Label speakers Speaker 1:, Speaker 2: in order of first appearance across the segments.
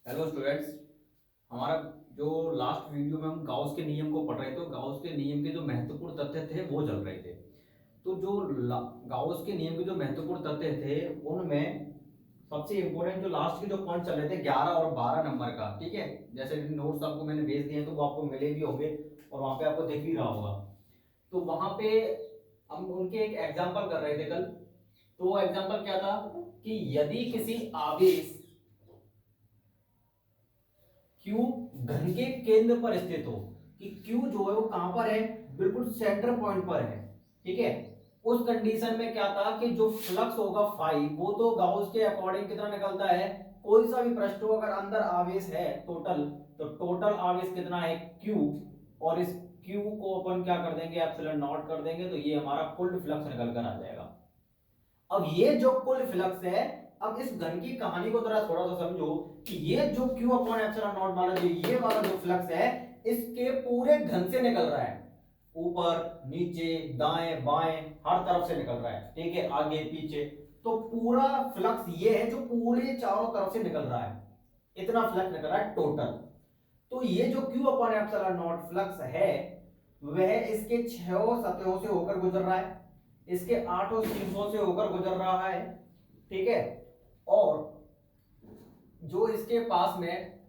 Speaker 1: Hello students. हमारा जो last video में हम गाउस के नियम को पढ़ रहे थे, तो गाउस के नियम के जो महत्वपूर्ण तथ्य थे वो चल रहे थे। तो जो गाउस के नियम के जो महत्वपूर्ण तथ्य थे उनमें सबसे इंपॉर्टेंट जो लास्ट के जो पॉइंट चल रहे थे 11 और 12 नंबर का, ठीक है। जैसे नोट्स आपको मैंने भेज दिए हैं तो वो आपको मिले भी होंगे और वहां पे आपको दिख भी रहा होगा। तो वहां पे हम उनके एक एग्जाम्पल कर रहे थे कल। तो वो एग्जाम्पल क्या था कि यदि किसी आवेश क्यू घन के केंद्र पर स्थित हो, कि क्यू जो है वो कहां पर है, बिल्कुल सेंटर पॉइंट पर है, ठीक है। उस कंडीशन में क्या था कि जो फ्लक्स होगा फाई वो तो गाउस के अकॉर्डिंग कितना निकलता है, कोई सा भी पृष्ठ हो अगर अंदर आवेश है टोटल, तो टोटल आवेश कितना है क्यू, और इस क्यू को अपन क्या कर देंगे एप्सिलॉन नॉट कर देंगे, तो ये हमारा कुल फ्लक्स निकल कर आ जाएगा। अब ये जो कुल फ्लक्स है, अब इस घन की कहानी को जरा थोड़ा सा समझो कि ये जो Q अपॉन एप्सिलॉन नॉट वाला जो ये वाला जो फ्लक्स है, इसके पूरे घन से निकल रहा है, ऊपर नीचे दाएं बाएं हर तरफ से निकल रहा है, ठीक है, आगे पीछे। तो पूरा फ्लक्स ये है जो पूरे चारों तरफ से निकल रहा है, इतना फ्लक्स निकल रहा है टोटल। तो ये जो Q upon epsilon not flux है वह इसके 6 सतहों से होकर गुजर रहा है, इसके 8 शीर्षों से होकर गुजर रहा है, ठीक है। और जो इसके पास में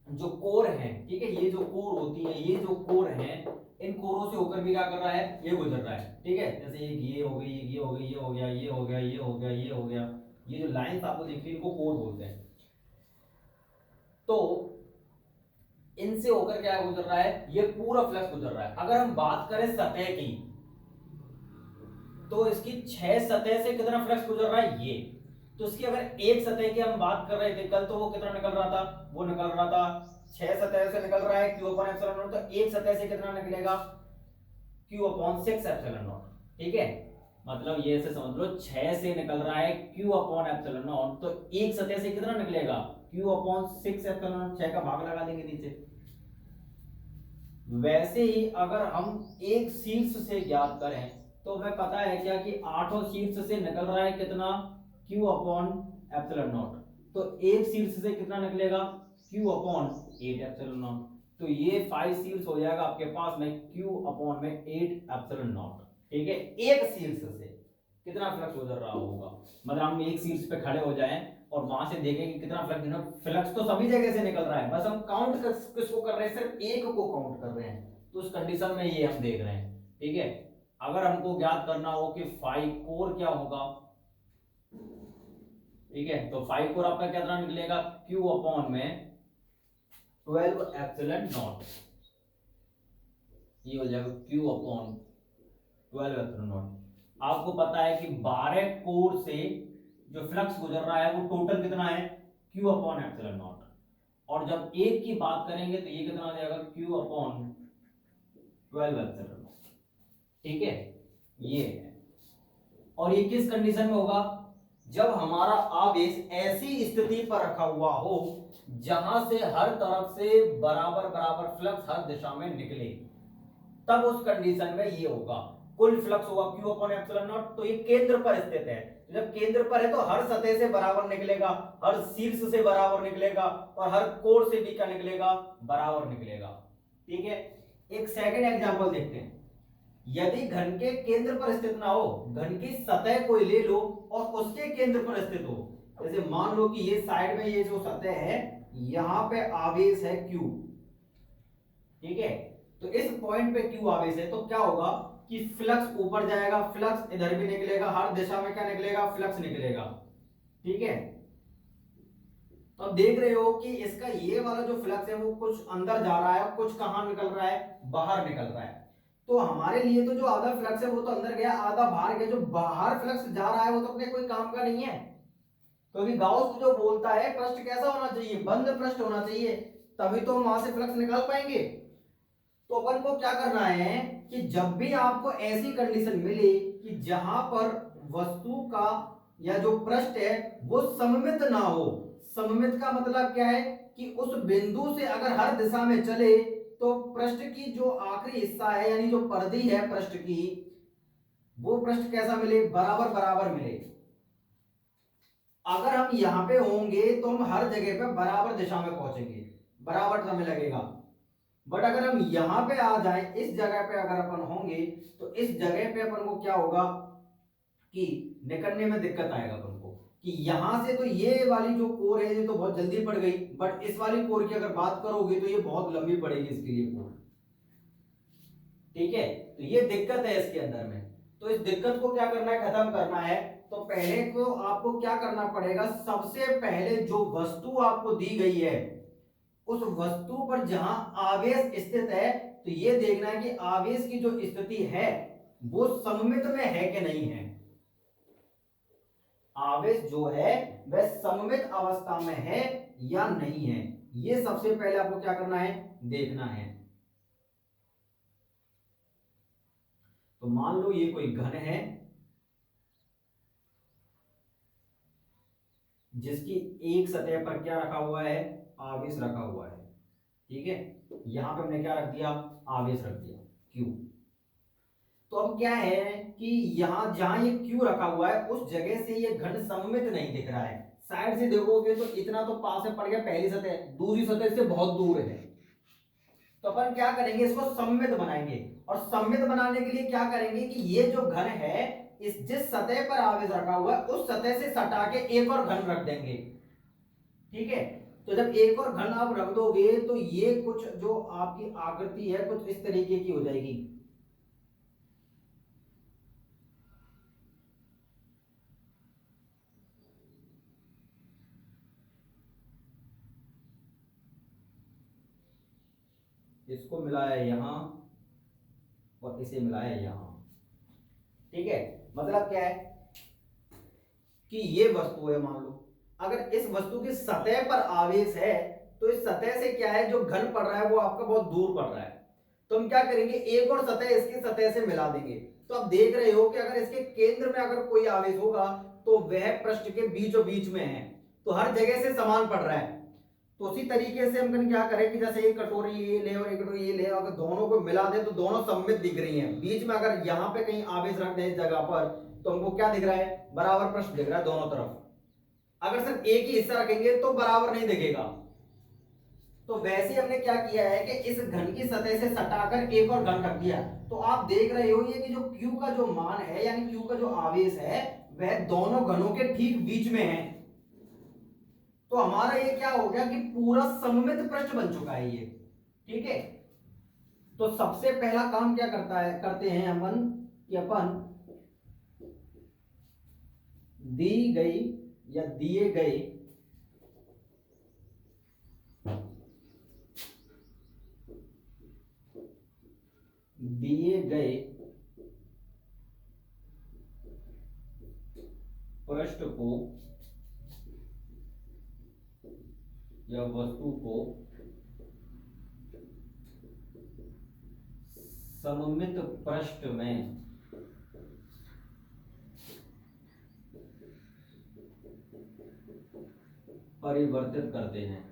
Speaker 1: जो कोर है, ठीक है, ये जो कोर होती है, ये जो कोर है, इन कोरों से होकर भी क्या कर रहा है, ये गुजर रहा है, ठीक है। जैसे ये हो गई, ये हो गई, ये हो गया, ये हो गया, ये हो गया, ये हो गया, ये जो लाइंस आपको दिख रही है इनको कोर बोलते हैं। तो इनसे होकर क्या गुजर रहा है, ये पूरा फ्लक्स गुजर रहा है। अगर हम बात करें सतह की, तो इसकी 6 सतह से कितना फ्लक्स गुजर रहा है ये। तो इसकी अगर एक सतह की हम बात कर रहे थे कल, तो वो कितना निकल रहा था, वो निकल रहा था 6 सतह से निकल रहा है क्यू अपॉन एप्सिलॉन नॉट। तो एक सतह से कितना निकलेगा, क्यू अपॉन 6 एप्सिलॉन नॉट, ठीक है। मतलब ये ऐसे समझ लो 6 से निकल रहा है क्यू अपॉन एप्सिलॉन नॉट, तो एक सतह से कितना निकलेगा, क्यू अपॉन 6 एप्सिलॉन नॉट, 6 का भाग लगा देंगे नीचे। वैसे ही अगर हम एक शीर्ष से ज्ञात करें, तो हमें पता है क्या कि 8 शीर्ष से निकल रहा है कितना, Q अपॉन एप्सिलॉन नॉट। तो एक शीर्ष से कितना निकलेगा, Q अपॉन 8 एप्सिलॉन नॉट। तो ये 5 शीर्ष हो जाएगा आपके पास में Q अपॉन में 8 एप्सिलॉन नॉट, ठीक है। एक शीर्ष से कितना फ्लक्स गुजर रहा होगा, मतलब हम एक शीर्ष पे खड़े हो जाएं और वहां से देखें कि कितना फ्लक्स, फ्लक्स तो सभी जगह से निकल रहा है, बस हम काउंट किसको कर रहे हैं, सिर्फ एक को काउंट कर रहे हैं। तो उस कंडीशन में ये हम देख रहे हैं, ठीक है। अगर हमको ज्ञात करना हो कि फाई कोर क्या होगा, ठीक है, तो फाई कोर आपका कितना निकलेगा, क्यू अपॉन में 12 एप्सिलॉन नॉट, ये हो जाएगा क्यू अपॉन 12 एप्सिलॉन नॉट। आपको पता है कि 12 कोर से जो फ्लक्स गुजर रहा है वो टोटल कितना है, क्यू अपॉन एप्सिलॉन नॉट। और जब एक की बात करेंगे तो ये कितना आ जाएगा, क्यू अपॉन 12 एप्सिलॉन नॉट, ठीक है, ये है। और ये किस कंडीशन में होगा, जब हमारा आवेश ऐसी स्थिति पर रखा हुआ हो जहां से हर तरफ से बराबर बराबर फ्लक्स हर दिशा में निकले, तब उस कंडीशन में ये होगा, कुल फ्लक्स होगा क्यू अपॉन एप्सिलॉन नॉट। तो ये केंद्र पर स्थित है, तो जब केंद्र पर है तो हर सतह से बराबर निकलेगा, हर शीर्ष से बराबर निकलेगा, और हर कोर से भी क्या निकलेगा, बराबर निकलेगा, ठीक है। एक सेकंड एग्जांपल देखते हैं। यदि घन के केंद्र पर स्थित ना हो, घन की सतह कोई ले लो और उसके केंद्र पर स्थित हो, जैसे मान लो कि ये साइड में ये जो सतह है यहां पे आवेश है Q, ठीक है। तो इस पॉइंट पे Q आवेश है, तो क्या होगा कि फ्लक्स ऊपर जाएगा, फ्लक्स इधर भी निकलेगा, हर दिशा में क्या निकलेगा, फ्लक्स निकलेगा, ठीक है। तो अब देख रहे हो कि इसका ये वाला जो फ्लक्स है वो कुछ अंदर जा रहा है, कुछ कहां निकल रहा है, बाहर निकल रहा है। तो हमारे लिए तो जो आधा फ्लक्स है वो तो अंदर गया, आधा बाहर गया। जो बाहर फ्लक्स जा रहा है वो तो अपने कोई काम का नहीं है, क्योंकि गाउस जो बोलता है पृष्ठ कैसा होना चाहिए, बंद पृष्ठ होना चाहिए, तभी तो हम वहां से फ्लक्स निकाल पाएंगे। तो अपन को क्या करना है कि जब भी आपको ऐसी कंडीशन मिले कि जहां पर वस्तु का या जो पृष्ठ है वो सममित ना हो, सममित का मतलब क्या है कि उस बिंदु से अगर हर दिशा में चले तो पृष्ठ की जो आखिरी हिस्सा है यानी जो परिधि है पृष्ठ की, वो पृष्ठ कैसा मिले, बराबर बराबर मिले,
Speaker 2: अगर हम यहाँ पे होंगे तो हम हर जगह पे बराबर दिशा में पहुंचेंगे, बराबर समय लगेगा। बट अगर हम यहाँ पे आ जाएं, इस जगह पे अगर अपन होंगे तो इस जगह पे अपन को क्या होगा कि निकलने में दिक्कत आएगा अपन को, कि यहां से तो ये वाली जो कोर है ये तो बहुत जल्दी पड़ गई, बट इस वाली कोर की अगर बात करोगे तो ये बहुत लंबी पड़ेगी इसके लिए कोर। ठीक है, तो ये दिक्कत है इसके अंदर में। तो इस दिक्कत को क्या करना है, खत्म करना है। तो पहले तो आपको क्या करना पड़ेगा, सबसे पहले जो वस्तु आपको दी गई है उस वस्तु पर जहां आवेश स्थित है, तो ये देखना है कि आवेश की जो स्थिति है वो सममित में है कि नहीं है। आवेश जो है वह सममित अवस्था में है या नहीं है, ये सबसे पहले आपको क्या करना है, देखना है। तो मान लो ये कोई घन है जिसकी एक सतह पर क्या रखा हुआ है, आवेश रखा हुआ है। ठीक है, यहां पे हमने क्या रख दिया, आवेश रख दिया Q। तो अब क्या है कि यहां जहां ये Q रखा हुआ है उस जगह से ये घन सममित नहीं दिख रहा है। साइड से देखोगे तो इतना तो पास में पड़ गया पहली सतह, दूसरी सतह से बहुत दूर है। तो अपन क्या करेंगे, इसको सममित बनाएंगे। और सममित बनाने के लिए क्या करेंगे कि ये जो घन है इस जिस सतह पर आवेश रखा हुआ है उस सतह से सटा के एक और घन रख देंगे। ठीक है, तो जब एक और घन आप रख दोगे तो ये कुछ जो आपकी आकृति है कुछ इस तरीके की हो जाएगी। इसको मिलाया यहां और इसे मिलाया यहां। ठीक है, मतलब क्या है कि ये वस्तु है, मान लो अगर इस वस्तु की सतह पर आवेश है तो इस सतह से क्या है जो घन पड़ रहा है वो आपका बहुत दूर पड़ रहा है। तो हम क्या करेंगे, एक और सतह इसकी सतह से मिला देंगे। तो आप देख रहे हो कि अगर इसके केंद्र में अगर कोई आवेश होगा तो वह पृष्ठ के बीचों बीच में है, तो हर जगह से समान पड़ रहा है। तो उसी तरीके से हम क्या करें कि जैसे एक कटोरी ये ले और एक कटोरी ये ले, अगर दोनों को मिला दे तो दोनों सममित दिख रही हैं। बीच में अगर यहाँ पे कहीं आवेश रख दे इस जगह पर तो हमको क्या दिख रहा है, बराबर पृष्ठ दिख रहा है दोनों तरफ। अगर सिर्फ एक ही हिस्सा रखेंगे तो बराबर नहीं दिखेगा। तो वैसे हमने क्या किया है कि इस घन की सतह से सटाकर एक और घन रख दिया। तो आप देख रहे हो ये कि जो Q का जो मान है यानी Q का जो आवेश है वह दोनों घनों के ठीक बीच में है। तो हमारा ये क्या हो गया कि पूरा सममित पृष्ठ बन चुका है ये। ठीक है, तो सबसे पहला काम क्या करते हैं अपन कि अपन दी गई या दिए गए दिए गए पृष्ठ को या वस्तु को सममित पृष्ठ में परिवर्तित करते हैं।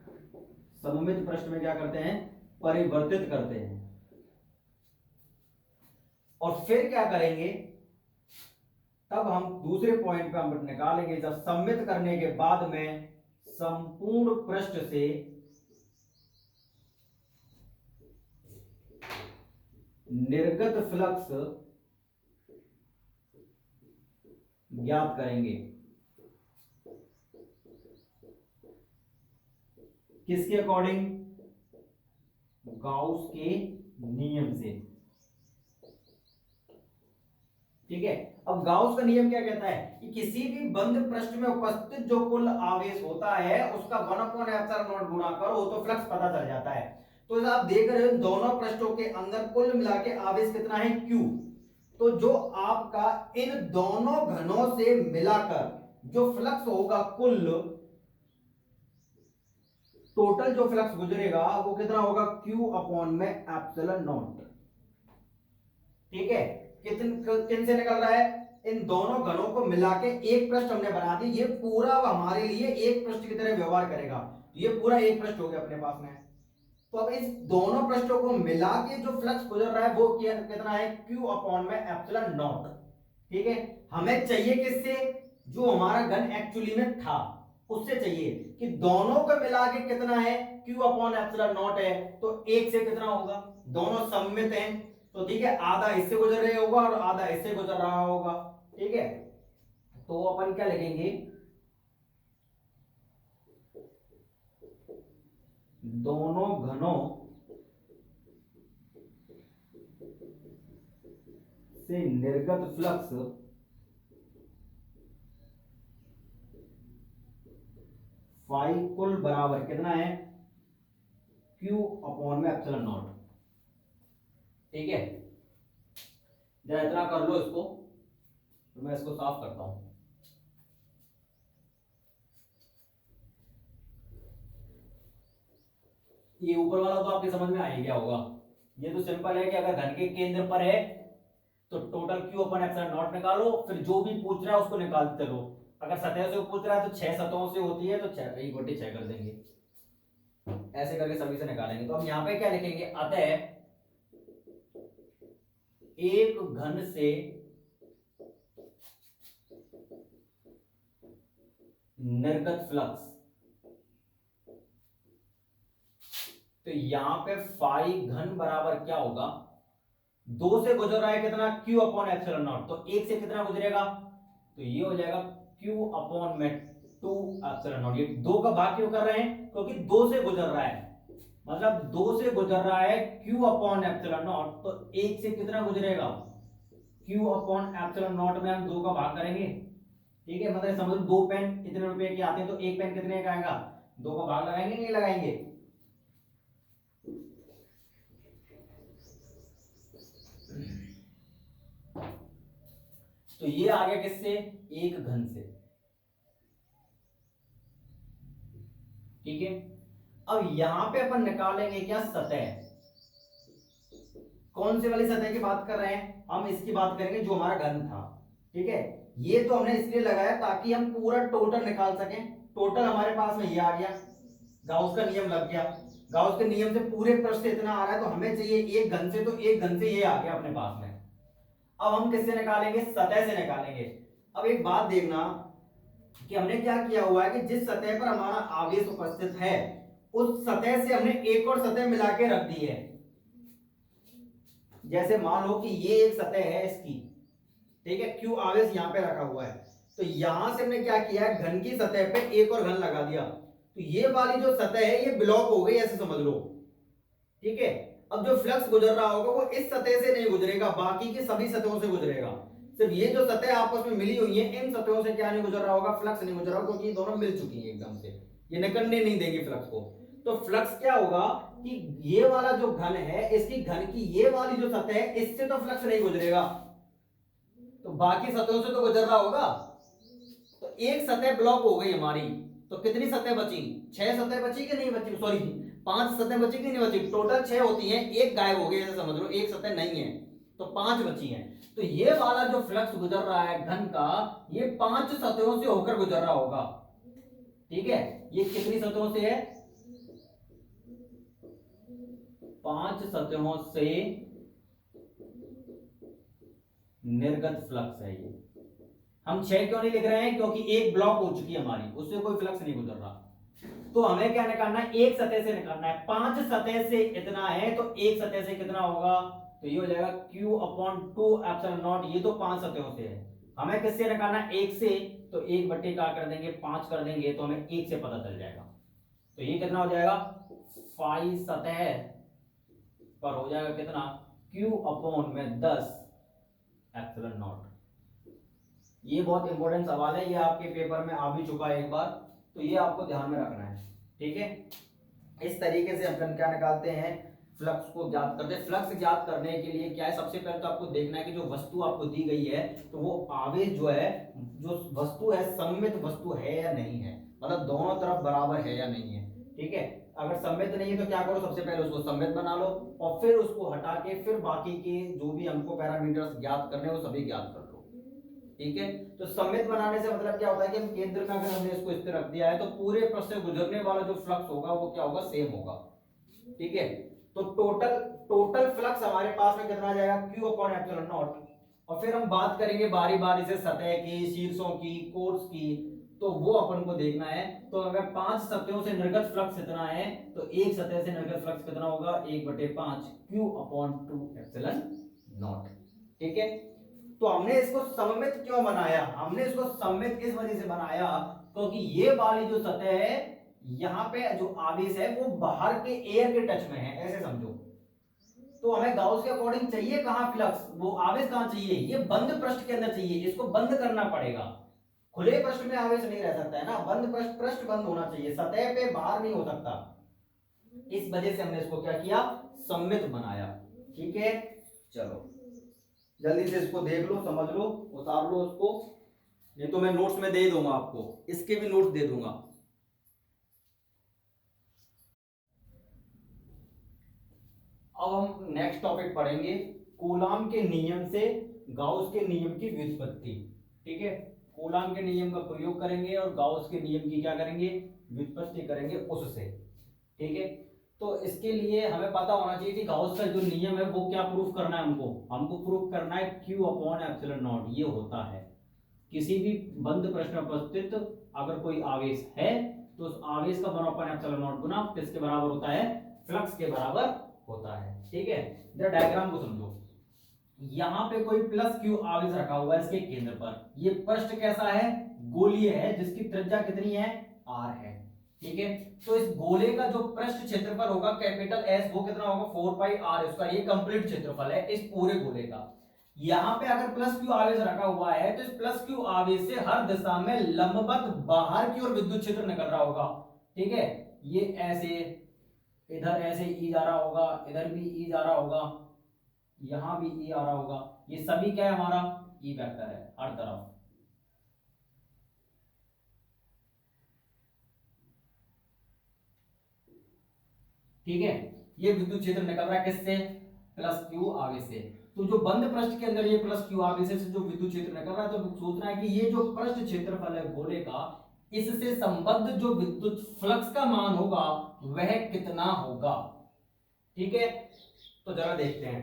Speaker 2: सममित पृष्ठ में क्या करते हैं, परिवर्तित करते हैं। और फिर क्या करेंगे, तब हम दूसरे पॉइंट पे हम निकालेंगे, जब सममित करने के बाद में संपूर्ण पृष्ठ से निर्गत फ्लक्स ज्ञात करेंगे। किसके अकॉर्डिंग, गाउस के नियम से। ठीक है, अब गाउस का नियम क्या कहता है कि किसी भी बंद पृष्ठ में उपस्थित जो कुल आवेश होता है उसका 1/ε0 गुणा करो तो फ्लक्स पता चल जाता है। तो आप देख रहे हो दोनों पृष्ठों के अंदर कुल मिला के आवेश कितना है, Q। तो जो आपका इन दोनों घनों से मिलाकर जो फ्लक्स होगा कुल, टोटल जो फ्लक्स गुजरेगा वो कितना होगा, Q/ε0। ठीक है, किन से निकल रहा है, इन दोनों घनों को मिला के एक पृष्ठ हमने बना दी। ये पूरा हमारे लिए एक पृष्ठ की तरह व्यवहार करेगा। ये पूरा एक पृष्ठ हो गया अपने पास में। तो अब इस दोनों पृष्ठों को मिला के जो फ्लक्स गुजर रहा है वो कितना है, Q/ε0। ठीक है, हमें चाहिए किससे, जो हमारा घन एक्चुअली में था उससे चाहिए कि दोनों को मिला के कितना है, Q अपॉन एप्सिलॉन नॉट है, तो एक से कितना होगा, दोनों सममित हैं, तो ठीक है, आधा इससे गुजर रहा होगा और आधा इससे गुजर रहा होगा, ठीक है। तो अपन क्या लिखेंगे, दोनों घनों से निर्गत फ्लक्स फाई कुल बराबर कितना है, Q अपॉन में एप्सिलॉन नॉट, ठीक है। जरा इतना कर लो इसको, तो मैं इसको साफ करता हूं। ये ऊपर वाला तो आपके समझ में आ ही गया होगा। ये तो सिंपल है कि अगर घन के केंद्र पर है तो total Q upon epsilon not निकालो, फिर जो भी पूछ रहा है उसको निकालते रहो। अगर सतह से पूछ रहा है तो 6 सतहों से होती है, तो 6 कर देंगे, ऐसे करके सभी से निकालेंगे। तो हम यहाँ पे क्या लिखेंगे, अतः एक घन से निर्गत फ्लक्स, तो यहां पे फाई घन बराबर क्या होगा, 2 से गुजर रहा है कितना, Q अपॉन एप्सिलॉन नॉट, तो 1 से कितना गुजरेगा, तो ये हो जाएगा Q अपॉन में 2 एप्सिलॉन नॉट। ये 2 का भाग क्यों कर रहे हैं, क्योंकि 2 से गुजर रहा है, मतलब 2 से गुजर रहा है Q अपॉन एप्सिलॉन नॉट, तो 1 से कितना गुजरेगा, Q अपॉन एप्सिलॉन नॉट में हम 2 का भाग करेंगे, ठीक है। मतलब समझ लो 2 पेन इतने रुपए के आते हैं, तो एक पेन कितने का आएगा, 2 का भाग लगाएंगे नहीं लगाएंगे। तो ये आ गया किससे, एक घन से, ठीक है। अब यहां पे अपन निकालेंगे क्या, सतह, कौन से वाली सतह की बात कर रहे हैं हम, इसकी बात करेंगे जो हमारा घन था, ठीक है। ये तो हमने इसलिए लगाया ताकि हम पूरा टोटल निकाल सकें। टोटल हमारे पास में ये आ गया, गाउस का नियम लग गया, गाउस के नियम से पूरे पृष्ठ से इतना आ रहा है, तो हमें चाहिए एक घन से, तो एक घन से ये आ गया अपने पास में। अब हम किससे निकालेंगे, सतह से निकालेंगे। अब एक बात देखना कि हमने क्या किया हुआ है कि जिस सतह पर हमारा आवेश उपस्थित है उस सतह से हमने एक और सतह मिला के रख दी है। जैसे मान लो कि ये एक सतह है इसकी, ठीक है, Q आवेश यहां पे रखा हुआ है, तो यहां से हमने क्या किया है, घन की सतह पे एक और घन लगा दिया, तो ये वाली जो सतह है ये ब्लॉक हो गई, ऐसे समझ लो, ठीक है। अब जो फ्लक्स गुजर रहा होगा वो इस सतह से नहीं गुजरेगा, बाकी की सभी सतहों से गुजरेगा। सिर्फ ये जो सतह आपस में मिली हुई है इन सतहों से क्या नहीं गुजर रहा होगा, फ्लक्स नहीं गुजर रहा होगा, क्योंकि ये दोनों मिल चुकी हैं एकदम से, ये निकलने नहीं देंगे फ्लक्स को। तो फ्लक्स क्या होगा कि ये वाला जो घन है इसकी घन की ये वाली जो सतह है इससे तो फ्लक्स नहीं गुजरेगा, तो बाकी सतहों से तो गुजर रहा होगा। तो एक सतह ब्लॉक हो गई हमारी, तो कितनी सतह बची, 6 सतह बची कि नहीं बची, सॉरी 5 सतह बची कि नहीं बची, टोटल 6 होती हैं, एक गायब हो गई, ऐसे समझ लो, एक सतह नहीं है, तो 5 बची हैं। तो ये वाला जो फ्लक्स गुजर रहा है घन का, ये 5 सतहों से होकर गुजर रहा होगा, ठीक है। ये कितनी सतहों से है, 5 सतहों से निर्गत फ्लक्स है ये। हम 6 क्यों नहीं लिख रहे हैं, क्योंकि एक ब्लॉक हो चुकी है हमारी, उससे कोई फ्लक्स नहीं गुजर रहा। तो हमें क्या निकालना है, एक सतह से निकालना है, 5 सतह से इतना है, तो एक सतह से कितना होगा, तो ये हो जाएगा Q अपॉन 2 एप्सिलॉन नॉट, ये तो 5 सतहों से है, हमें किससे निकालना है, एक से, तो 1 बट्टे का कर देंगे, 5 कर देंगे, तो हमें 1 से पता चल जाएगा। तो ये कितना हो जाएगा, 5 सतह पर हो जाएगा कितना, Q अपॉन में 10 एप्सिलॉन नॉट। ये बहुत इंपॉर्टेंट सवाल है, ये आपके पेपर में आ भी चुका है एक बार, तो ये आपको ध्यान में रखना है, ठीक है। इस तरीके से हम क्या निकालते हैं, फ्लक्स को ज्ञात करते हैं। फ्लक्स ज्ञात करने के लिए क्या है, सबसे पहले तो आपको देखना है कि जो वस्तु आपको दी गई है, तो वो आवेश जो है, जो वस्तु है सममित वस्तु है या नहीं है, मतलब दोनों तरफ बराबर है या नहीं है, ठीक है। अगर सममित नहीं है तो क्या करो, सबसे पहले उसको सममित बना लो, और फिर उसको हटा के फिर बाकी के जो भी हमको पैरामीटर्स ज्ञात करने वो सभी ज्ञात कर लो, ठीक है। तो सममित बनाने से मतलब क्या होता है कि हम केंद्र में अगर हमने इसको इस तरह रख दिया है, तो पूरे पृष्ठ से गुजरने वाला जो फ्लक्स होगा वो क्या होगा, सेम होगा, ठीक है। तो टोटल फ्लक्स हमारे पास में कितना आ जाएगा, Q अपॉन एप्सिलॉन नॉट, और फिर हम बात करेंगे बारी बारी से सतह की, शीर्षों की, कोर्स की, तो वो अपन को देखना है। तो अगर 5 सतहों से निर्गत फ्लक्स इतना है तो एक सतह से निर्गत फ्लक्स कितना होगा, 1/5 Q/2ε0। ठीक है, तो हमने इसको सममित क्यों बनाया, हमने इसको सममित इस वजह से बनाया क्योंकि ये वाली जो सतह है यहाँ पे जो आवेश है वो बाहर के एयर के टच में है, ऐसे समझो। तो हमें गाउस के अकॉर्डिंग चाहिए कहां फ्लक्स, वो आवेश कहां चाहिए, ये बंद पृष्ठ के अंदर चाहिए, इसको बंद करना पड़ेगा। खुले पृष्ठ में आवेश नहीं रह सकता है ना, बंद पृष्ठ, पृष्ठ बंद होना चाहिए, सतह पे बाहर नहीं हो सकता। इस वजह से हमने इसको क्या किया, सममित बनाया। ठीक है, चलो जल्दी से इसको देख लो, समझ लो, उतार लो उसको, नहीं तो मैं नोट्स में दे दूंगा आपको, इसके भी नोट्स दे दूंगा। अब हम नेक्स्ट टॉपिक पढ़ेंगे, कूलाम के नियम से गाउस के नियम की व्युत्पत्ति। ठीक है, कूलाम के नियम का प्रयोग करेंगे और गाउस के नियम की क्या करेंगे, व्युत्पत्ति करेंगे उससे। ठीक है, तो इसके लिए हमें पता होना चाहिए कि गाउस का जो नियम है वो क्या प्रूफ करना है, हमको प्रूफ करना है Q/ε0 ये होता है। किसी भी बंद प्रश्न में उपस्थित अगर कोई आवेश है तो उस आवेश का 1/ε0 गुना किसके बराबर होता है, फ्लक्स के बराबर होता है। ठीक है, जरा डायग्राम को समझो, यहां पे कोई +Q आवेश रखा हुआ है इसके केंद्र पर, ये पृष्ठ कैसा है, गोलीय है, जिसकी त्रिज्या कितनी है, r है। ठीक है, तो इस गोले का जो पृष्ठ क्षेत्रफल होगा कैपिटल S, वो कितना होगा, 4πr², ये कंप्लीट क्षेत्रफल है इस पूरे गोले का। यहां पे अगर +Q आवेश रखा हुआ है तो इस +Q आवेश से हर दिशा में लंबवत बाहर की ओर विद्युत क्षेत्र निकल रहा होगा। ठीक है, ये ऐसे, इधर ऐसे ई जा रहा होगा, इधर भी ई जा रहा होगा, यहां भी ई आ रहा होगा, ये सभी क्या है, हमारा ई वेक्टर है हर तरफ। ठीक है, ये विद्युत क्षेत्र निकल रहा है किससे, +Q आवेश से। तो जो बंद पृष्ठ के अंदर ये +Q आवेश से जो विद्युत क्षेत्र निकल रहा है, तो सोचना है कि ये जो पृष्ठ क्षेत्रफल है गोले का, इससे संबद्ध जो विद्युत फ्लक्स का मान होगा वह कितना होगा। ठीक है, तो जरा देखते हैं।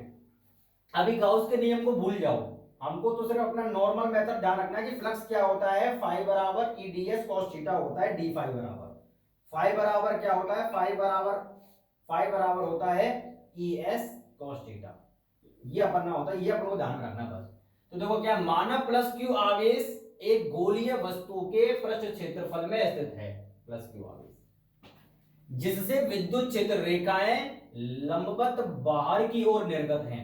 Speaker 2: अभी गाउस के नियम को भूल जाओ, हमको तो सिर्फ अपना नॉर्मल मेथड ध्यान रखना है कि फ्लक्स क्या होता है, फाई बराबर EdS cos थीटा होता है, d फाई बराबर, फाई बराबर क्या होता है, फाई बराबर होता है ES cos थीटा, ये अपना होता है, ये अपन को ध्यान रखना बस। तो देखो क्या, माना +Q आवेश एक गोलीय वस्तु के पृष्ठ क्षेत्रफल में स्थित है, +Q आवेश जिससे विद्युत क्षेत्र रेखाएं लंबवत बाहर की ओर निर्गत हैं।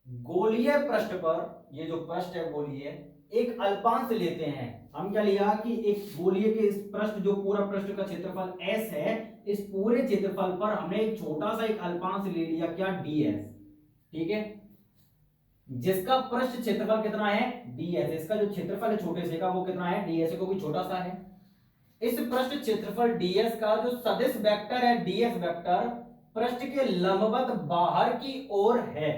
Speaker 2: गोलीय पृष्ठ पर, ये जो पृष्ठ है गोलीय, एक अल्पांश लेते हैं हम, क्या लिया कि एक गोलीय के इस पृष्ठ, जो पूरा पृष्ठ का क्षेत्रफल S है, इस पूरे क्षेत्रफल पर हमने एक छोटा सा एक अल्पांश ले लिया, क्या, ds। ठीक है, जिसका पृष्ठ क्षेत्रफल कितना है, ds, इसका जो क्षेत्रफल है छोटे से का वो कितना है, ds, क्योंकि छोटा सा है। इस पृष्ठ क्षेत्रफल ds का जो सदिश वेक्टर है, ds वेक्टर, पृष्ठ के लंबवत बाहर की ओर है।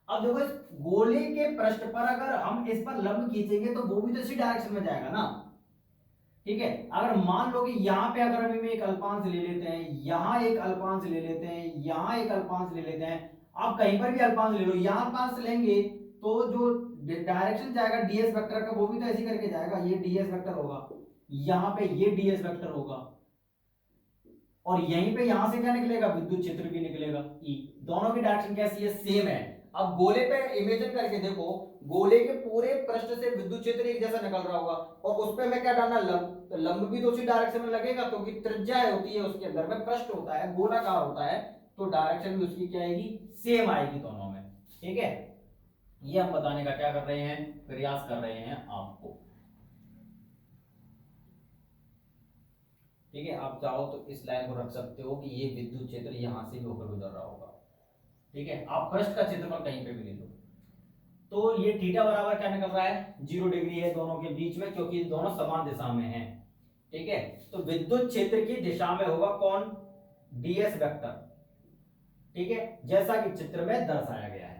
Speaker 2: अब देखो, इस गोले के पृष्ठ पर अगर हम इस पर लंब खींचेंगे तो वो भी तो इसी डायरेक्शन में जाएगा ना। ठीक है, अगर मान लो कि यहाँ पे अगर अभी एक अल्पांश ले लेते हैं, यहाँ एक अल्पांश ले लेते हैं, यहाँ एक अल्पांश ले लेते हैं, आप कहीं पर भी अल्पांश ले लो, यहाँ अल्पांश लेंगे तो जो डायरेक्शन जाएगा ds वेक्टर का वो भी तो ऐसे करके जाएगा, ये ds वेक्टर होगा, यहाँ पे ये ds वेक्टर होगा, और यहीं पे यहां से क्या निकलेगा, विद्युत क्षेत्र भी निकलेगा E। दोनों की डायरेक्शन कैसी है, सेम है। अब गोले पे इमेजिन करके देखो, गोले के पूरे पृष्ठ से विद्युत क्षेत्र एक जैसा निकल रहा होगा, और उस पे मैं क्या डालना, लंब, तो लंब भी तो उसी डायरेक्शन में लगेगा क्योंकि त्रिज्या होती है उसके अंदर में, पृष्ठ होता है, गोलाकार होता है, तो डायरेक्शन भी उसकी क्या आएगी, सेम आएगी दोनों में। ठीक है, ये हम बताने का क्या कर रहे हैं, प्रयास कर रहे हैं आपको। ठीक है, आप चाहो तो इस लाइन को रख सकते हो कि ये विद्युत क्षेत्र यहां से भी होकर गुजर रहा होगा। ठीक है, आप पृष्ठ का क्षेत्रफल कहीं पे भी ले लो, तो ये थीटा बराबर क्या निकल रहा है, 0 डिग्री है दोनों के बीच में, क्योंकि दोनों समान दिशा में हैं। ठीक है, तो विद्युत क्षेत्र की दिशा में होगा कौन, ds वेक्टर। ठीक है, जैसा कि चित्र में दर्शाया गया है।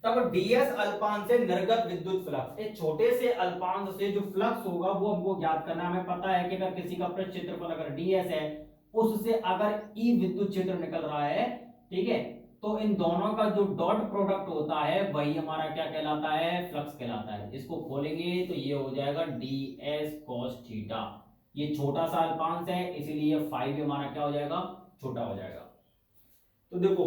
Speaker 2: तब ds अल्पांश से निर्गत विद्युत फ्लक्स, एक छोटे से अल्पांश से जो फ्लक्स होगा वो हमको ज्ञात करना है। हमें पता है कि अगर किसी का पृष्ठ क्षेत्रफल अगर ds है, उससे अगर E विद्युत क्षेत्र निकल रहा है, ठीक है,
Speaker 1: तो इन दोनों का जो डॉट प्रोडक्ट होता है वही हमारा क्या कहलाता है, फ्लक्स कहलाता है। इसको खोलेंगे तो ये हो जाएगा ds cos थीटा। ये छोटा सा अल्पांश है इसीलिए 5 हमारा क्या हो जाएगा, छोटा हो जाएगा। तो देखो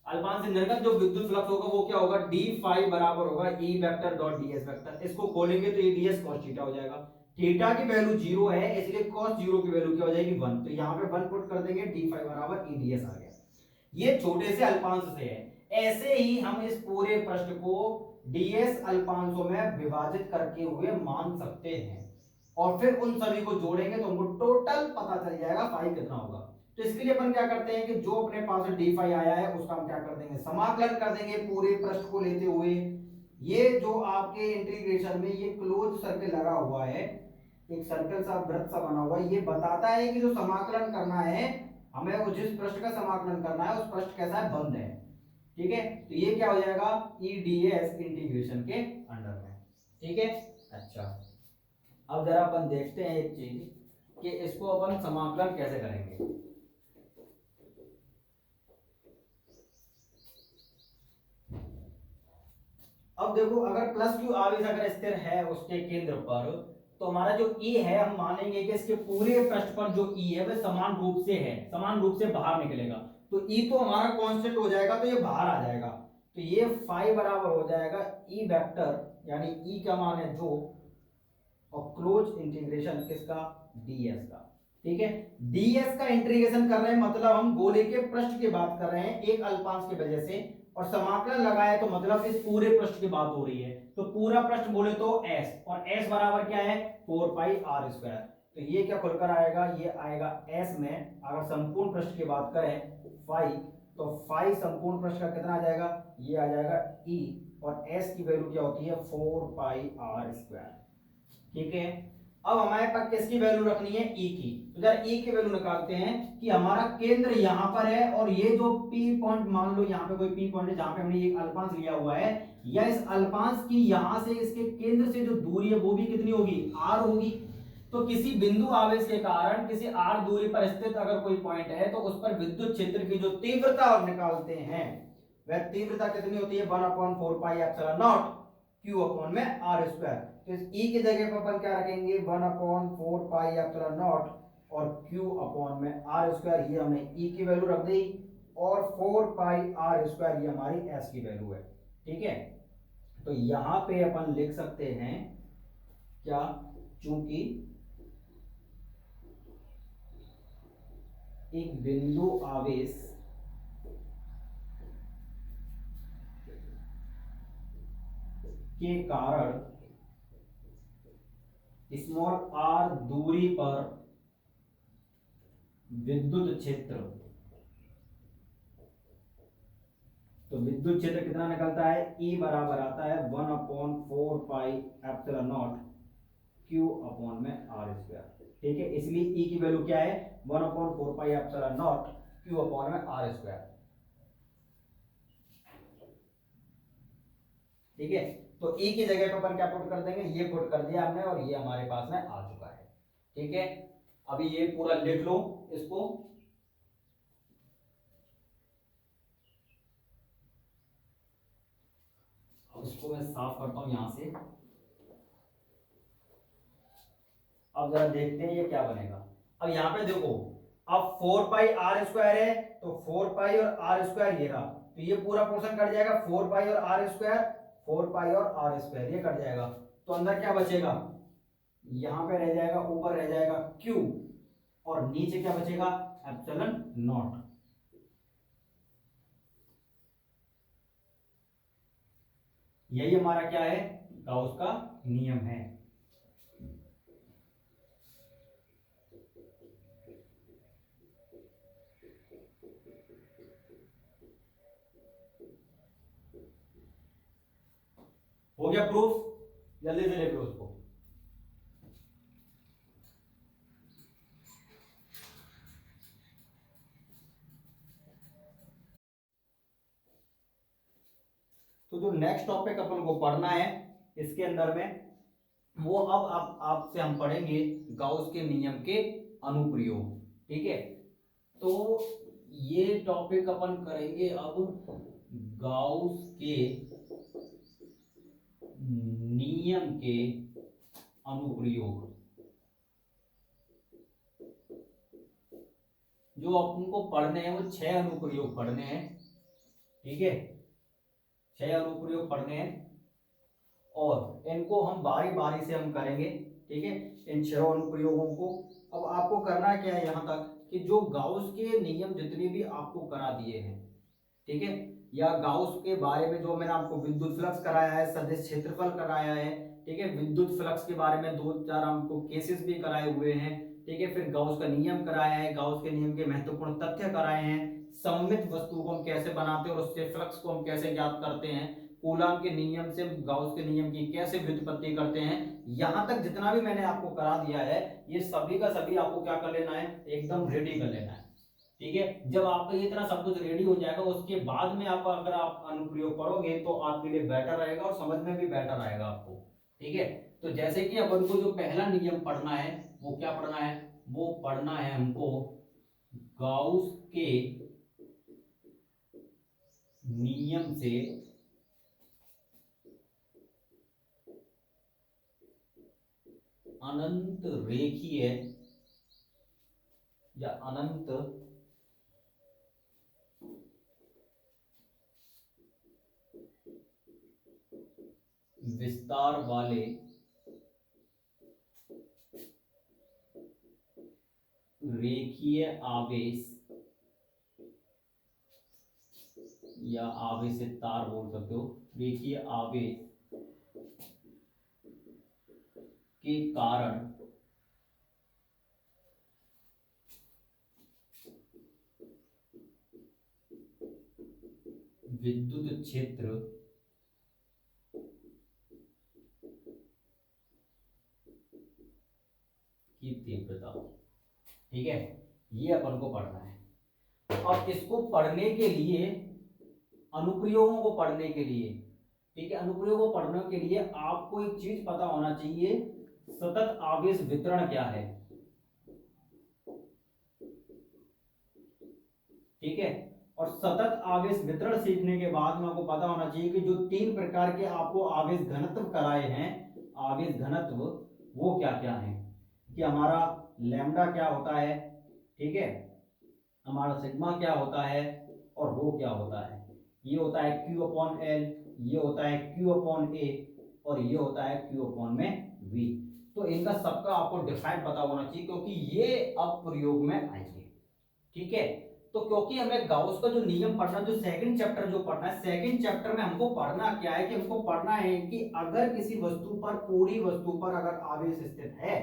Speaker 1: अल्पांश से निर्गत जो विद्युत फ्लक्स होगा वो क्या होगा, डी फाई बराबर होगा E vector dot DS vector. इसको खोलेंगे तो ये डीएस cos थीटा हो जाएगा। थीटा की वैल्यू 0 है इसलिए cos 0 की वैल्यू क्या हो जाएगी 1। तो यहाँ पे 1 पुट कर देंगे, डी फाई बराबर ई डीएस आ गया। ये छोटे से अल्पांश से है। ऐसे ही हम इस पूरे पृष्ठ को डीएस अल्पांशों में विभाजित करके हुए मान सकते हैं और फिर उन सभी को जोड़ेंगे तो हमको टोटल पता चल जाएगा फाई कितना होगा। तो इसके लिए अपन क्या करते हैं कि जो अपने पास डी फाई आया है उसका हम क्या कर देंगे, समाकलन कर देंगे पूरे पृष्ठ को लेते हुए। ये जो आपके इंटीग्रेशन में ये क्लोज सर्कल लगा हुआ है, एक सर्कल सा वृत्त सा बना हुआ है, ये बताता है कि जो समाकलन करना है हमें, वो जिस पृष्ठ का समाकलन करना है उस पृष्ठ कैसा है, बंद है। ठीक है, तो ये क्या हो जाएगा ई डी एस इंटीग्रेशन के अंडर में। ठीक है, अच्छा अब जरा अपन देखते हैं एक चीज कि इसको अपन समाकलन कैसे करेंगे। अब देखो अगर प्लस क्यू आवेश अगर स्थिर है उसके केंद्र पर, तो हमारा जो ई है हम मानेंगे कि इसके पूरे पृष्ठ पर जो ई है वह समान रूप से है, समान रूप से बाहर निकलेगा। तो ई तो हमारा कांस्टेंट हो जाएगा तो ये बाहर आ जाएगा। तो ये फाई बराबर हो जाएगा ई वेक्टर यानी ई का मान है जो, और क्लोज इंटीग्रेशन किसका, डीएस का। ठीक है, डीएस का इंटीग्रेशन कर रहे हैं मतलब हम गोले के पृष्ठ की बात कर रहे हैं एक अल्पांश की वजह से, और समाकलन लगाए तो मतलब इस पूरे पृष्ठ की बात हो रही है। तो पूरा पृष्ठ बोले तो s, और s बराबर क्या है 4 पाई आर स्क्वायर। तो ये क्या खुलकर आएगा, ये आएगा s में, अगर संपूर्ण पृष्ठ की बात करें फाई, तो फाई संपूर्ण पृष्ठ का कितना आ जाएगा, ये आ जाएगा e, और s की वैल्यू क्या होती है 4 पाई आर स्क्वायर। ठीक है, अब हमारे पास किसकी वैल्यू रखनी है, ई की। तो जरा ई की वैल्यू निकालते हैं कि हमारा केंद्र यहां पर है और ये जो पी पॉइंट, मान लो यहां पे कोई पी पॉइंट है जहां पे हमने एक अल्पांश लिया हुआ है, या इस अल्पांश की यहां से इसके केंद्र से जो दूरी है वो भी कितनी होगी, आर होगी। तो किसी बिंदु आवेश के कारण किसी आर दूरी पर स्थित अगर कोई पॉइंट है तो उस पर विद्युत क्षेत्र की जो तीव्रता निकालते हैं वह तीव्रता कितनी होती है 1/4 pi epsilon not Q upon में आर स्क्वायर। तो इस ई की जगह पर अपन क्या रखेंगे 1/4 पाई एप्सिलॉन नॉट और क्यू अपॉन में आर स्क्वायर, ये हमने ई की वैल्यू रख दी, और 4 पाई आर स्क्वायर ये हमारी एस की वैल्यू है। ठीक है, तो यहां पे अपन लिख सकते हैं क्या, चूंकि एक बिंदु आवेश के कारण स्मॉल आर दूरी पर विद्युत क्षेत्र, तो विद्युत क्षेत्र कितना निकलता है, E बराबर आता है 1/4 pi epsilon not Q upon में आर स्क्वायर। ठीक है, इसलिए E की वैल्यू क्या है 1/4 pi epsilon not Q upon में आर स्क्वायर। ठीक है, तो E की जगह पर अपन क्या पुट कर देंगे, ये पुट कर दिया हमने और ये हमारे पास में आ चुका है। ठीक है, अभी ये पूरा लिख लो इसको। अब इसको मैं साफ करता हूं यहां से। अब जरा देखते हैं ये क्या बनेगा। अब यहां पे देखो, अब 4 पाई आर स्क्वायर है तो 4 पाई और आर स्क्वायर ये रहा, तो ये पूरा पोर्शन कट जाएगा, 4 पाई और आर स्क्वायर, 4 पाई और आर स्क्वायर ये कट जाएगा। तो अंदर क्या बचेगा, यहां पे रह जाएगा, ऊपर रह जाएगा क्यू, और नीचे क्या बचेगा एप्सिलॉन नॉट। यही हमारा क्या है, गाउस का नियम है। हो गया प्रूफ, जल्दी से लिख लो उसको। तो जो नेक्स्ट टॉपिक अपन को पढ़ना है इसके अंदर में, वो अब आप आपसे हम पढ़ेंगे गाउस के नियम के अनुप्रयोग। ठीक है, तो ये टॉपिक अपन करेंगे अब गाउस के नियम के अनुप्रयोग। जो अपन को पढ़ने हैं वो 6 अनुप्रयोग पढ़ने हैं, ठीक है, 6 अनुप्रयोग पढ़ने हैं और इनको हम बारी बारी से हम करेंगे, ठीक है, इन 6 अनुप्रयोगों को। अब आपको करना क्या है यहाँ तक कि जो गाउस के नियम जितने भी आपको करा दिए हैं, ठीक है, या गाउस के बारे में जो मैंने आपको विद्युत फ्लक्स कराया है, सदिश क्षेत्रफल कराया है, ठीक है, विद्युत फ्लक्स के बारे में 2-4 आपको केसेस भी कराए हुए हैं, ठीक है, फिर गाउस का नियम कराया है, गाउस के नियम के महत्वपूर्ण तथ्य कराए हैं, सममित वस्तु को हम कैसे बनाते हैं और उससे फ्लक्स को हम कैसे ज्ञात करते हैं, कूलाम के नियम से गाउस के नियम की कैसे व्युत्पत्ति करते हैं, यहां तक जितना भी मैंने आपको करा दिया है ये सभी का सभी आपको क्या कर लेना है, एकदम रेडी कर लेना है, ठीक है। जब आपका ये इतना सब कुछ रेडी हो जाएगा उसके बाद में आप अगर आप अनुप्रयोग पढ़ोगे तो आपके लिए बेटर रहेगा और समझ में भी बेटर आएगा आपको, ठीक है। तो जैसे कि अपन को जो पहला नियम पढ़ना है वो क्या पढ़ना है, वो पढ़ना है हमको गाउस के नियम से अनंत रेखीय या अनंत विस्तार वाले रेखीय आवेश या आवेशित तार बोल सकते हो, रेखीय आवेश के कारण विद्युत क्षेत्र की तीव्रता, ठीक है, ये अपन को पढ़ना है। अब इसको पढ़ने के लिए अनुप्रयोगों को पढ़ने के लिए, ठीक है, अनुप्रयोगों को पढ़ने के लिए आपको एक चीज पता होना चाहिए, सतत आवेश वितरण क्या है, ठीक है। और सतत आवेश वितरण सीखने के बाद में आपको पता होना चाहिए कि जो 3 प्रकार के आपको आवेश घनत्व कराए हैं, आवेश घनत्व वो क्या क्या है, कि हमारा लैम्डा क्या होता है, ठीक है, हमारा सिग्मा क्या होता है और रो क्या होता है। ये होता है Q अपॉन L, ये होता है Q अपॉन A और ये होता है Q अपॉन में V। तो इनका सबका आपको डिफाइन पता होना चाहिए क्योंकि ये अब प्रयोग में आएंगे, ठीक है। तो क्योंकि हमें गाउस का जो नियम पढ़ना, जो सेकंड चैप्टर जो पढ़ना है, सेकंड चैप्टर में हमको पढ़ना क्या है कि हमको पढ़ना है कि अगर किसी वस्तु पर, पूरी वस्तु पर अगर आवेश स्थित है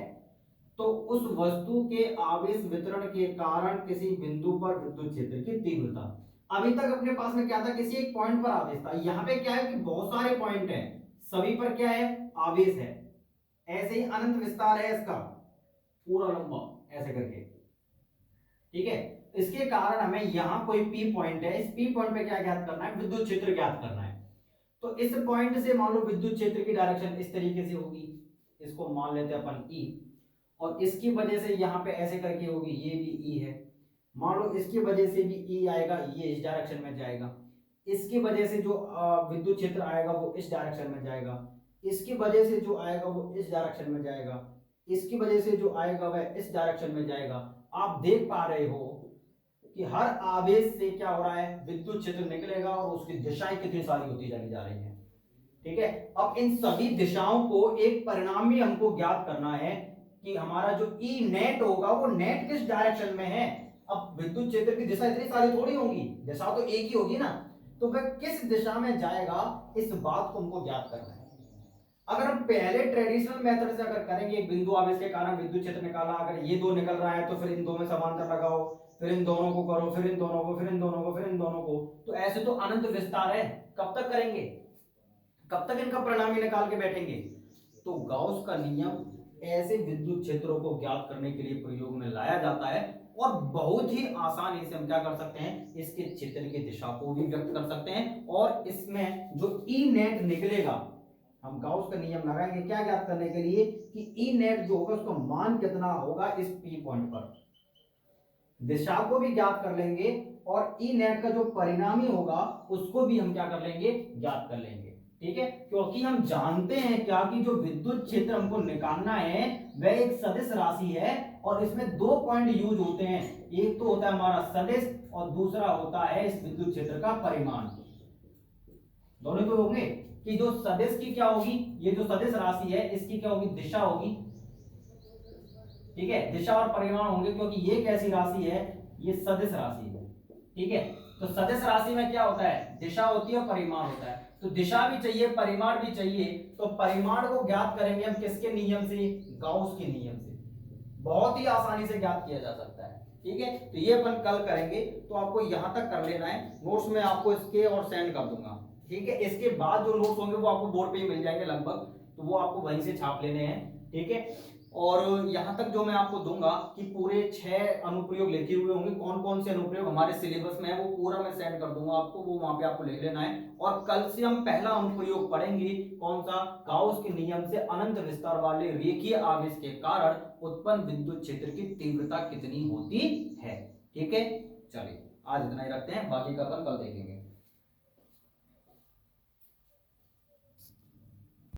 Speaker 1: तो उस वस्तु के आवेश वितरण के कारण किसी बिंदु पर विद्युत क्षेत्र की तीव्रता। अभी तक अपने पास में क्या था, किसी एक पॉइंट पर आवेश था, यहाँ पे क्या है कि बहुत सारे पॉइंट हैं, सभी पर क्या है, आवेश है, ऐसे ही अनंत विस्तार है इसका पूरा लंबा ऐसे करके, ठीक है। इसके कारण हमें यहाँ कोई पी पॉइंट है, इस पी पॉइंट पे क्या ज्ञात करना है, विद्युत क्षेत्र ज्ञात करना है। तो इस पॉइंट से मान लो विद्युत क्षेत्र की डायरेक्शन इस तरीके से होगी, इसको मान लेते हैं अपन ई, और इसकी वजह से यहाँ पे ऐसे करके होगी, ये भी ई है, मान लो इसकी वजह से भी ई आएगा, ये इस डायरेक्शन में जाएगा, इसकी वजह से जो विद्युत क्षेत्र आएगा वो इस डायरेक्शन में जाएगा, इसकी वजह से जो आएगा वो इस डायरेक्शन में जाएगा, इसकी वजह से जो आएगा वह इस डायरेक्शन में जाएगा। आप देख पा रहे हो कि हर आवेश से क्या हो रहा है, विद्युत क्षेत्र निकलेगा और उसकी दिशाएं कितनी सारी होती चली जा रही हैं, ठीक है। अब इन सभी दिशाओं को एक परिणाम भी हमको ज्ञात करना है कि हमारा जो ई नेट होगा वो नेट किस डायरेक्शन में है। अब विद्युत क्षेत्र की दिशा इतनी सारी थोड़ी होगी, दिशा तो एक ही होगी ना, तो वह किस दिशा में जाएगा इस बात को हमको ज्ञात करना है। अगर हम पहले ट्रेडिशनल मेथड से अगर करेंगे, एक बिंदु आवेश के कारण विद्युत क्षेत्र निकाला, अगर ये दो निकल रहा है तो फिर इन दो में समांतर लगाओ, फिर इन दोनों को करो, फिर इन दोनों को, फिर इन दोनों को, फिर इन दोनों को, तो ऐसे तो अनंत विस्तार है, कब तक करेंगे, कब तक इनका परिणाम ही निकाल के बैठेंगे। तो गाउस का नियम ऐसे विद्युत क्षेत्रों को ज्ञात करने के लिए प्रयोग में लाया जाता है और बहुत ही आसानी से हम क्या कर सकते हैं, इसके क्षेत्र की दिशा को भी व्यक्त कर सकते हैं। और इसमें जो ई नेट निकलेगा, हम गाउस का नियम लगाएंगे क्या ज्ञात करने के लिए कि ई नेट जो होगा उसका मान कितना होगा इस पी पॉइंट पर, दिशा को भी ज्ञात कर लेंगे
Speaker 2: और ई नेट का जो परिणामी होगा उसको भी हम क्या कर लेंगे, ज्ञात कर लेंगे। ठीक है, क्योंकि हम जानते हैं क्या कि जो विद्युत क्षेत्र हमको निकालना है वह एक सदिश राशि है और इसमें दो पॉइंट यूज होते हैं, एक तो होता है हमारा सदिश और दूसरा होता है इस विद्युत क्षेत्र का परिमाण। दोनों तो होंगे कि जो सदिश की क्या होगी, ये जो सदिश राशि है इसकी क्या होगी, दिशा होगी। ठीक है, दिशा और परिमाण होंगे क्योंकि ये कैसी राशि है, ये सदिश राशि है। ठीक है, तो सदिश राशि में क्या होता है, दिशा होती है और परिमाण होता है। तो दिशा भी चाहिए परिमाण भी चाहिए, तो परिमाण को ज्ञात करेंगे हम किसके नियम से, गाउस के नियम से। बहुत ही आसानी से ज्ञात किया जा सकता है। ठीक है, तो ये अपन कल करेंगे, तो आपको यहां तक कर लेना है। नोट्स में आपको इसके और सेंड कर दूंगा। ठीक है, इसके बाद जो नोट्स होंगे वो आपको बोर्ड पे ही मिल जाएंगे लगभग, तो वो आपको वहीं से छाप लेने हैं। ठीक है, और यहां तक जो मैं आपको दूंगा कि पूरे 6 अनुप्रयोग लिखे हुए होंगे, कौन कौन से अनुप्रयोग हमारे सिलेबस में है वो पूरा मैं सेंड कर दूंगा आपको, वो वहां पे आपको लिख लेना है। और कल से हम पहला अनुप्रयोग पढ़ेंगे, कौन सा, गाउस के नियम से अनंत विस्तार वाले रेखीय आवेश के कारण उत्पन्न विद्युत क्षेत्र की तीव्रता कितनी होती है। ठीक है, चलिए आज इतना ही रखते हैं, बाकी का अपन कल देखेंगे।